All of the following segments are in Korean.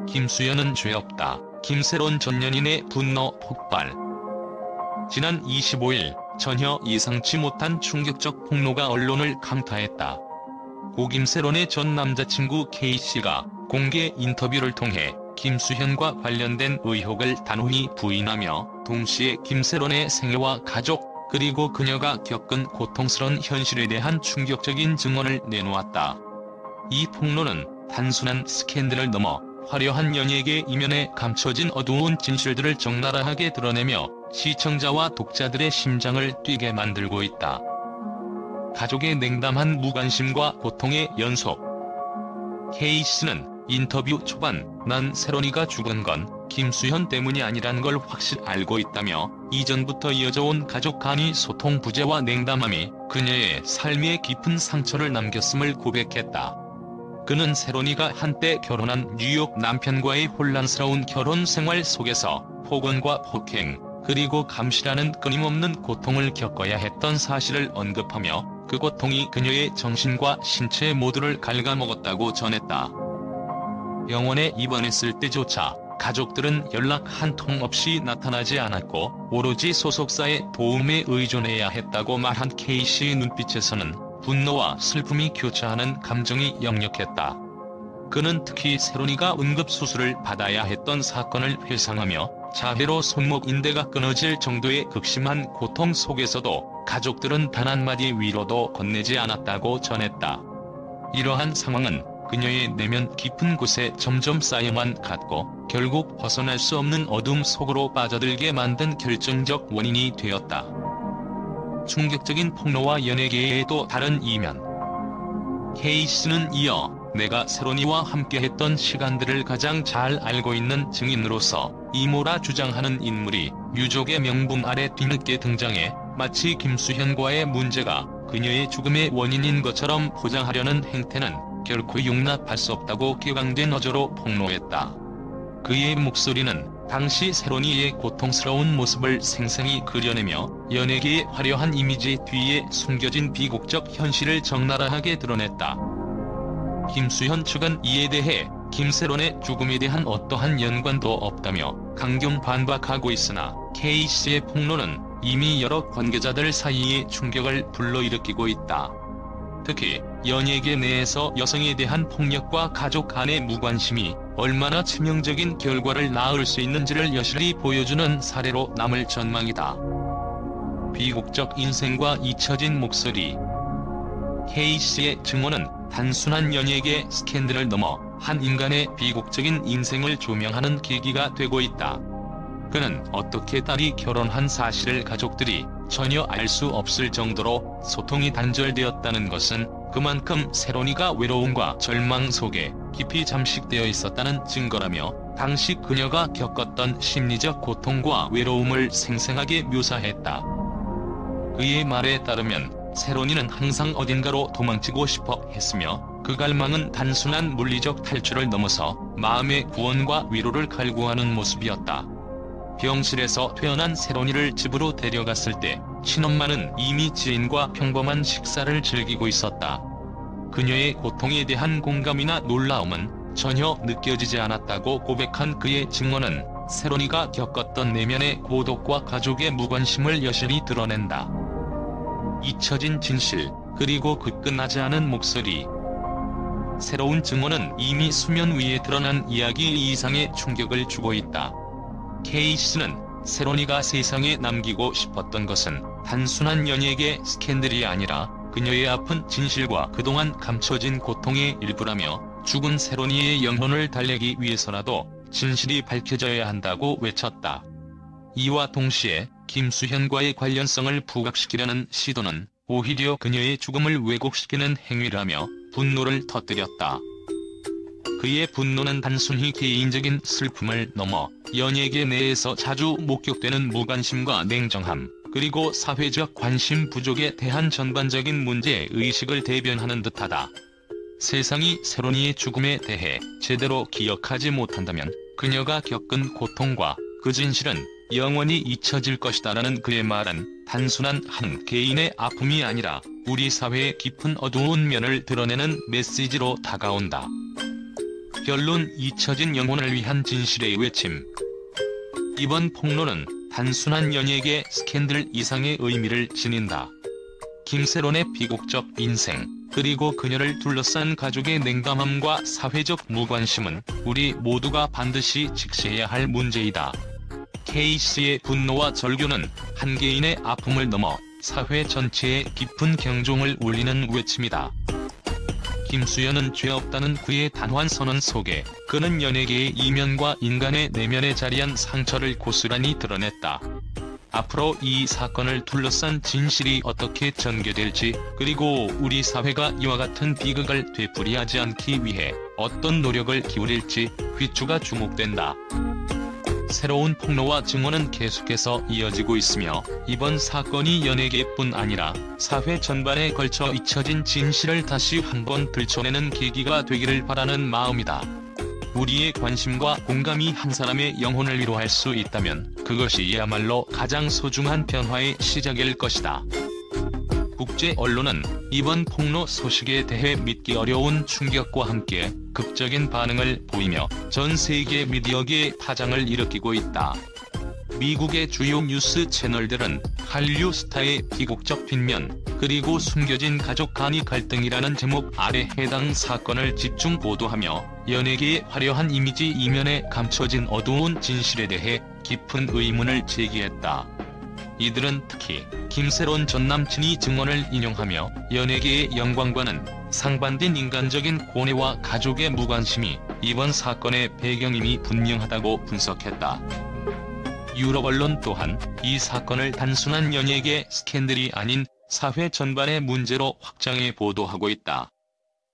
김수현은 죄 없다. 김새론 전 연인의 분노 폭발. 지난 25일 전혀 예상치 못한 충격적 폭로가 언론을 강타했다. 고 김새론의 전 남자친구 K씨가 공개 인터뷰를 통해 김수현과 관련된 의혹을 단호히 부인하며 동시에 김새론의 생애와 가족, 그리고 그녀가 겪은 고통스러운 현실에 대한 충격적인 증언을 내놓았다. 이 폭로는 단순한 스캔들을 넘어 화려한 연예계 이면에 감춰진 어두운 진실들을 적나라하게 드러내며 시청자와 독자들의 심장을 뛰게 만들고 있다. 가족의 냉담한 무관심과 고통의 연속. K씨는 인터뷰 초반 "난 새론이가 죽은 건 김수현 때문이 아니란 걸 확실히 알고 있다며 이전부터 이어져온 가족 간의 소통 부재와 냉담함이 그녀의 삶에 깊은 상처를 남겼음을 고백했다. 그는 새론이가 한때 결혼한 뉴욕 남편과의 혼란스러운 결혼 생활 속에서 폭언과 폭행, 그리고 감시라는 끊임없는 고통을 겪어야 했던 사실을 언급하며 그 고통이 그녀의 정신과 신체 모두를 갉아먹었다고 전했다. 병원에 입원했을 때조차 가족들은 연락 한 통 없이 나타나지 않았고 오로지 소속사의 도움에 의존해야 했다고 말한 K씨의 눈빛에서는 분노와 슬픔이 교차하는 감정이 역력했다. 그는 특히 새론이가 응급수술을 받아야 했던 사건을 회상하며 자해로 손목 인대가 끊어질 정도의 극심한 고통 속에서도 가족들은 단 한마디 위로도 건네지 않았다고 전했다. 이러한 상황은 그녀의 내면 깊은 곳에 점점 쌓여만 갔고 결국 벗어날 수 없는 어둠 속으로 빠져들게 만든 결정적 원인이 되었다. 충격적인 폭로와 연예계의 또 다른 이면. K씨는 이어 "내가 새론이와 함께했던 시간들을 가장 잘 알고 있는 증인으로서 이모라 주장하는 인물이 유족의 명분 아래 뒤늦게 등장해 마치 김수현과의 문제가 그녀의 죽음의 원인인 것처럼 포장하려는 행태는 결코 용납할 수 없다고 격앙된 어조로 폭로했다. 그의 목소리는 당시 새론이의 고통스러운 모습을 생생히 그려내며 연예계의 화려한 이미지 뒤에 숨겨진 비극적 현실을 적나라하게 드러냈다. 김수현 측은 이에 대해 김새론의 죽음에 대한 어떠한 연관도 없다며 강경 반박하고 있으나 K씨의 폭로는 이미 여러 관계자들 사이에 충격을 불러일으키고 있다. 특히 연예계 내에서 여성에 대한 폭력과 가족 간의 무관심이 얼마나 치명적인 결과를 낳을 수 있는지를 여실히 보여주는 사례로 남을 전망이다. 비극적 인생과 잊혀진 목소리. K씨의 증언은 단순한 연예계 스캔들을 넘어 한 인간의 비극적인 인생을 조명하는 계기가 되고 있다. 그는 어떻게 딸이 결혼한 사실을 가족들이 전혀 알 수 없을 정도로 소통이 단절되었다는 것은 그만큼 새론이가 외로움과 절망 속에 깊이 잠식되어 있었다는 증거라며 당시 그녀가 겪었던 심리적 고통과 외로움을 생생하게 묘사했다. 그의 말에 따르면 새론이는 항상 어딘가로 도망치고 싶어 했으며 그 갈망은 단순한 물리적 탈출을 넘어서 마음의 구원과 위로를 갈구하는 모습이었다. 병실에서 퇴원한 새론이를 집으로 데려갔을 때 친엄마는 이미 지인과 평범한 식사를 즐기고 있었다. 그녀의 고통에 대한 공감이나 놀라움은 전혀 느껴지지 않았다고 고백한 그의 증언은 새론이가 겪었던 내면의 고독과 가족의 무관심을 여실히 드러낸다. 잊혀진 진실, 그리고 그 끝나지 않은 목소리. 새로운 증언은 이미 수면 위에 드러난 이야기 이상의 충격을 주고 있다. K씨는 새론이가 세상에 남기고 싶었던 것은 단순한 연예계 스캔들이 아니라 그녀의 아픈 진실과 그동안 감춰진 고통의 일부라며 죽은 새론이의 영혼을 달래기 위해서라도 진실이 밝혀져야 한다고 외쳤다. 이와 동시에 김수현과의 관련성을 부각시키려는 시도는 오히려 그녀의 죽음을 왜곡시키는 행위라며 분노를 터뜨렸다. 그의 분노는 단순히 개인적인 슬픔을 넘어 연예계 내에서 자주 목격되는 무관심과 냉정함, 그리고 사회적 관심 부족에 대한 전반적인 문제의식을 대변하는 듯하다. 세상이 새론이의 죽음에 대해 제대로 기억하지 못한다면 그녀가 겪은 고통과 그 진실은 영원히 잊혀질 것이다라는 그의 말은 단순한 한 개인의 아픔이 아니라 우리 사회의 깊은 어두운 면을 드러내는 메시지로 다가온다. 결론 잊혀진 영혼을 위한 진실의 외침. 이번 폭로는 단순한 연예계 스캔들 이상의 의미를 지닌다. 김세론의 비극적 인생, 그리고 그녀를 둘러싼 가족의 냉담함과 사회적 무관심은 우리 모두가 반드시 직시해야 할 문제이다. K씨의 분노와 절규는 한 개인의 아픔을 넘어 사회 전체에 깊은 경종을 울리는 외침이다. 김수현은 죄 없다는 그의 단호한 선언 속에 그는 연예계의 이면과 인간의 내면에 자리한 상처를 고스란히 드러냈다. 앞으로 이 사건을 둘러싼 진실이 어떻게 전개될지, 그리고 우리 사회가 이와 같은 비극을 되풀이하지 않기 위해 어떤 노력을 기울일지 귀추가 주목된다. 새로운 폭로와 증언은 계속해서 이어지고 있으며 이번 사건이 연예계뿐 아니라 사회 전반에 걸쳐 잊혀진 진실을 다시 한번 들춰내는 계기가 되기를 바라는 마음이다. 우리의 관심과 공감이 한 사람의 영혼을 위로할 수 있다면 그것이야말로 가장 소중한 변화의 시작일 것이다. 국제 언론은 이번 폭로 소식에 대해 믿기 어려운 충격과 함께 극적인 반응을 보이며 전 세계 미디어계에 파장을 일으키고 있다. 미국의 주요 뉴스 채널들은 한류 스타의 비극적 빈면, 그리고 숨겨진 가족 간의 갈등이라는 제목 아래 해당 사건을 집중 보도하며 연예계의 화려한 이미지 이면에 감춰진 어두운 진실에 대해 깊은 의문을 제기했다. 이들은 특히 김세론 전 남친이 증언을 인용하며 연예계의 영광과는 상반된 인간적인 고뇌와 가족의 무관심이 이번 사건의 배경임이 분명하다고 분석했다. 유럽 언론 또한 이 사건을 단순한 연예계 스캔들이 아닌 사회 전반의 문제로 확장해 보도하고 있다.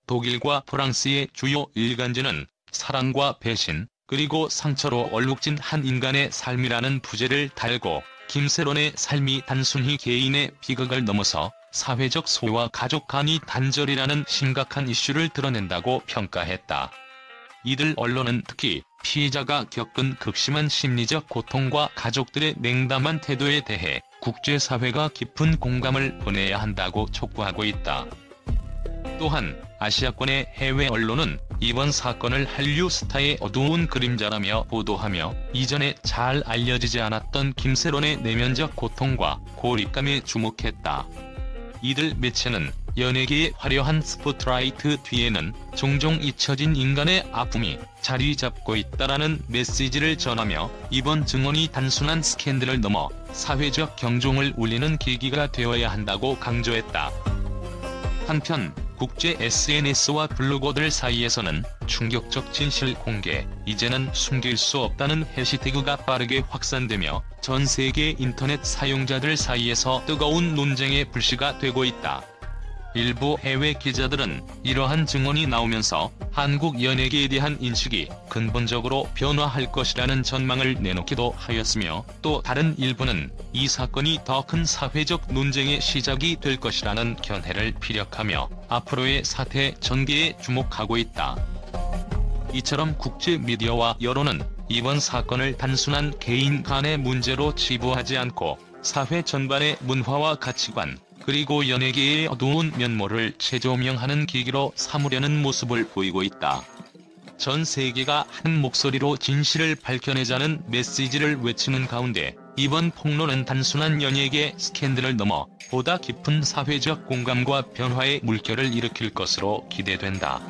독일과 프랑스의 주요 일간지는 사랑과 배신, 그리고 상처로 얼룩진 한 인간의 삶이라는 부제를 달고 김세론의 삶이 단순히 개인의 비극을 넘어서 사회적 소외와 가족 간의 단절이라는 심각한 이슈를 드러낸다고 평가했다. 이들 언론은 특히 피해자가 겪은 극심한 심리적 고통과 가족들의 냉담한 태도에 대해 국제사회가 깊은 공감을 보내야 한다고 촉구하고 있다. 또한 아시아권의 해외 언론은 이번 사건을 한류 스타의 어두운 그림자라며 보도하며 이전에 잘 알려지지 않았던 김세론의 내면적 고통과 고립감에 주목했다. 이들 매체는 연예계의 화려한 스포트라이트 뒤에는 종종 잊혀진 인간의 아픔이 자리 잡고 있다라는 메시지를 전하며 이번 증언이 단순한 스캔들을 넘어 사회적 경종을 울리는 계기가 되어야 한다고 강조했다. 한편 국제 SNS와 블로거들 사이에서는 충격적 진실 공개, 이제는 숨길 수 없다는 해시태그가 빠르게 확산되며 전 세계 인터넷 사용자들 사이에서 뜨거운 논쟁의 불씨가 되고 있다. 일부 해외 기자들은 이러한 증언이 나오면서 한국 연예계에 대한 인식이 근본적으로 변화할 것이라는 전망을 내놓기도 하였으며, 또 다른 일부는 이 사건이 더 큰 사회적 논쟁의 시작이 될 것이라는 견해를 피력하며 앞으로의 사태 전개에 주목하고 있다. 이처럼 국제 미디어와 여론은 이번 사건을 단순한 개인 간의 문제로 치부하지 않고 사회 전반의 문화와 가치관, 그리고 연예계의 어두운 면모를 재조명하는 계기로 삼으려는 모습을 보이고 있다. 전 세계가 한 목소리로 진실을 밝혀내자는 메시지를 외치는 가운데 이번 폭로는 단순한 연예계 스캔들을 넘어 보다 깊은 사회적 공감과 변화의 물결을 일으킬 것으로 기대된다.